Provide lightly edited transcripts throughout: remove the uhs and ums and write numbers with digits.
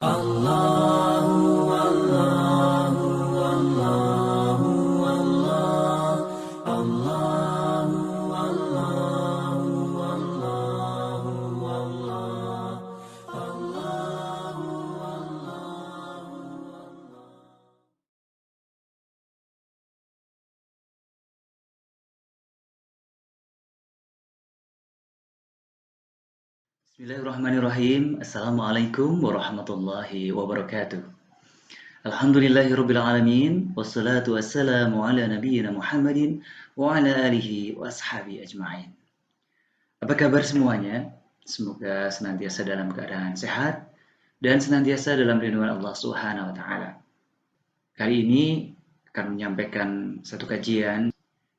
Allahu Allahu Allahu Allah Allahu Allahu Allahu Allah Allahu Allahu. Bismillahirrahmanirrahim. Assalamualaikum warahmatullahi wabarakatuh. Alhamdulillahirabbil alamin wassalatu wassalamu ala nabiyyina Muhammadin wa ala alihi washabihi ajmain. Apa kabar semuanya? Semoga senantiasa dalam keadaan sehat dan senantiasa dalam lindungan Allah Subhanahu wa taala. Kali ini akan menyampaikan satu kajian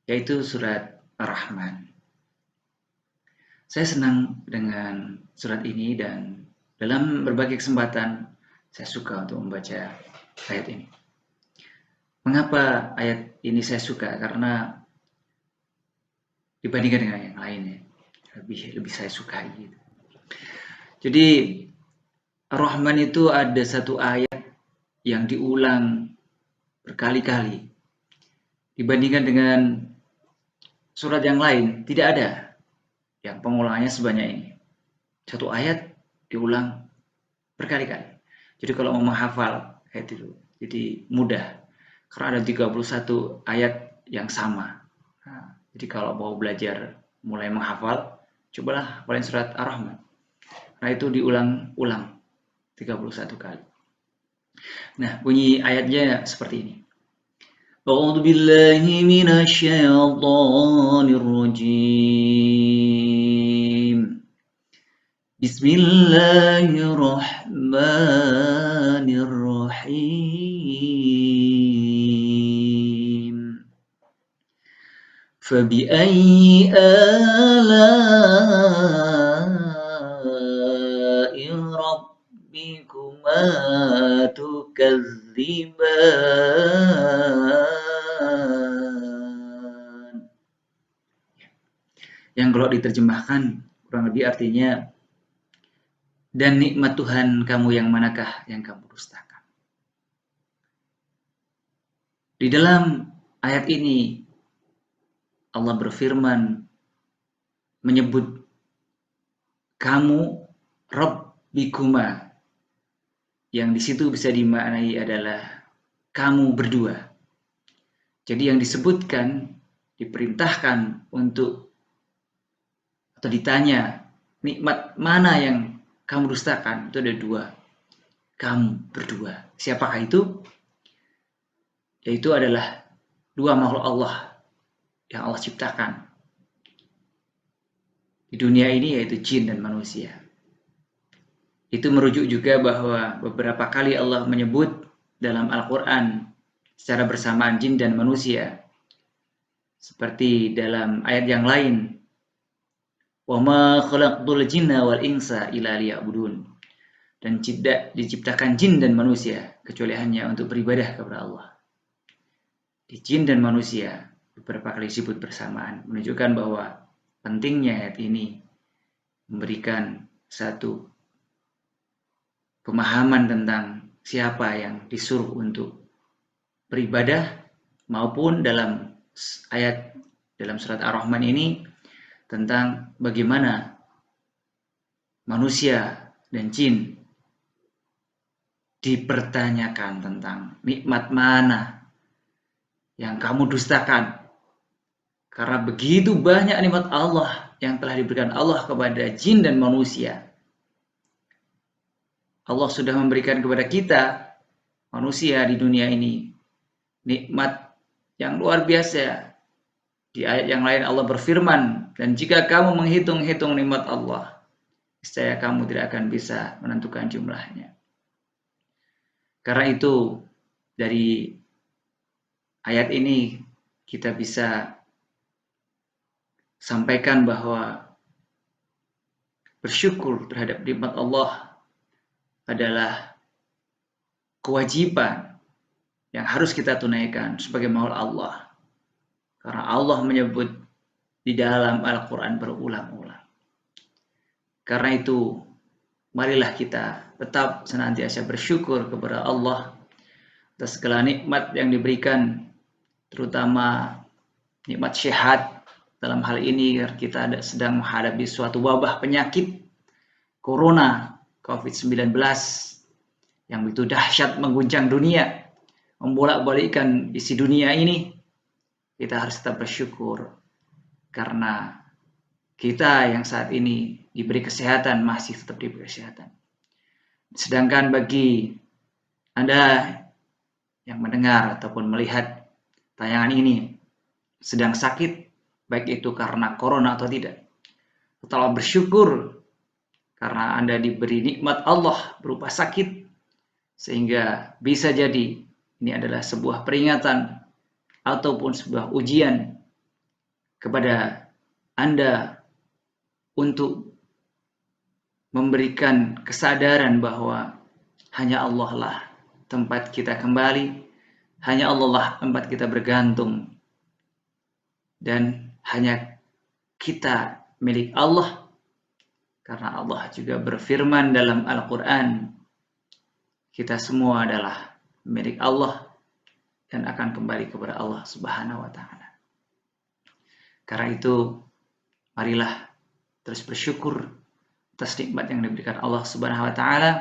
yaitu surat Ar-Rahman. Saya senang dengan surat ini dan dalam berbagai kesempatan saya suka untuk membaca ayat ini. Mengapa ayat ini saya suka? Karena dibandingkan dengan yang lainnya lebih saya sukai gitu. Jadi Ar-Rahman itu ada satu ayat yang diulang berkali-kali. Dibandingkan dengan surat yang lain tidak ada yang pengulangannya sebanyak ini. Satu ayat diulang berkali-kali. Jadi kalau mau menghafal ayat itu, jadi mudah. Karena ada 31 ayat yang sama. Nah, jadi kalau mau belajar mulai menghafal, cobalah hafalin surat Ar-Rahman. Nah itu diulang-ulang 31 kali. Nah bunyi ayatnya seperti ini. A'udzu billahi minasyaitonir rajim. Bismillahirrahmanirrahim. فبأي آلاء ربكما تكذبان. Yang kalau diterjemahkan kurang lebih artinya, dan nikmat Tuhan kamu yang manakah yang kamu dustakan. Di dalam ayat ini Allah berfirman menyebut kamu Rabbikuma, yang di situ bisa dimaknai adalah kamu berdua. Jadi yang disebutkan, diperintahkan untuk atau ditanya nikmat mana yang kamu dustakan, itu ada dua. Kamu berdua. Siapakah itu? Yaitu adalah dua makhluk Allah yang Allah ciptakan di dunia ini, yaitu jin dan manusia. Itu merujuk juga bahwa beberapa kali Allah menyebut dalam Al-Quran secara bersamaan jin dan manusia. Seperti dalam ayat yang lain, وَمَا خَلَقْتُ الْجِنَّ وَالْإِنسَ إِلَّا لِيَعْبُدُونَ. Dan tidak diciptakan jin dan manusia kecuali hanya untuk beribadah kepada Allah. Di jin dan manusia beberapa kali disebut bersamaan, menunjukkan bahwa pentingnya ayat ini memberikan satu pemahaman tentang siapa yang disuruh untuk beribadah, maupun dalam ayat dalam surat Ar-Rahman ini tentang bagaimana manusia dan jin dipertanyakan tentang nikmat mana yang kamu dustakan. Karena begitu banyak nikmat Allah yang telah diberikan Allah kepada jin dan manusia. Allah sudah memberikan kepada kita manusia di dunia ini nikmat yang luar biasa. Di ayat yang lain Allah berfirman, dan jika kamu menghitung-hitung nikmat Allah, niscaya kamu tidak akan bisa menentukan jumlahnya. Karena itu dari ayat ini kita bisa sampaikan bahwa bersyukur terhadap nikmat Allah adalah kewajiban yang harus kita tunaikan sebagai makhluk Allah. Karena Allah menyebut di dalam Al-Quran berulang-ulang. Karena itu, marilah kita tetap senantiasa bersyukur kepada Allah atas segala nikmat yang diberikan, terutama nikmat sehat. Dalam hal ini kita sedang menghadapi suatu wabah penyakit Corona COVID-19 yang begitu dahsyat mengguncang dunia, membolak-balikkan isi dunia ini. Kita harus tetap bersyukur karena kita yang saat ini diberi kesehatan, masih tetap diberi kesehatan. Sedangkan bagi Anda yang mendengar ataupun melihat tayangan ini sedang sakit, baik itu karena corona atau tidak, tetaplah bersyukur karena Anda diberi nikmat Allah berupa sakit, sehingga bisa jadi ini adalah sebuah peringatan ataupun sebuah ujian kepada Anda untuk memberikan kesadaran bahwa hanya Allah lah tempat kita kembali, hanya Allah lah tempat kita bergantung, dan hanya kita milik Allah, karena Allah juga berfirman dalam Al-Quran, kita semua adalah milik Allah dan akan kembali kepada Allah Subhanahu wa Ta'ala. Karena itu, marilah terus bersyukur atas nikmat yang diberikan Allah Subhanahu wa Ta'ala,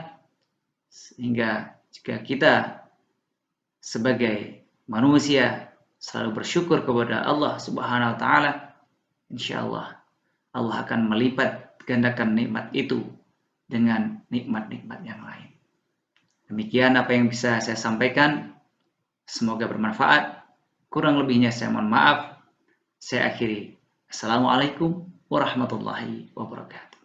sehingga jika kita sebagai manusia selalu bersyukur kepada Allah Subhanahu wa Ta'ala, insyaallah Allah akan melipat gandakan nikmat itu dengan nikmat-nikmat yang lain. Demikian apa yang bisa saya sampaikan. Semoga bermanfaat. Kurang lebihnya saya mohon maaf. Saya akhiri. Assalamualaikum warahmatullahi wabarakatuh.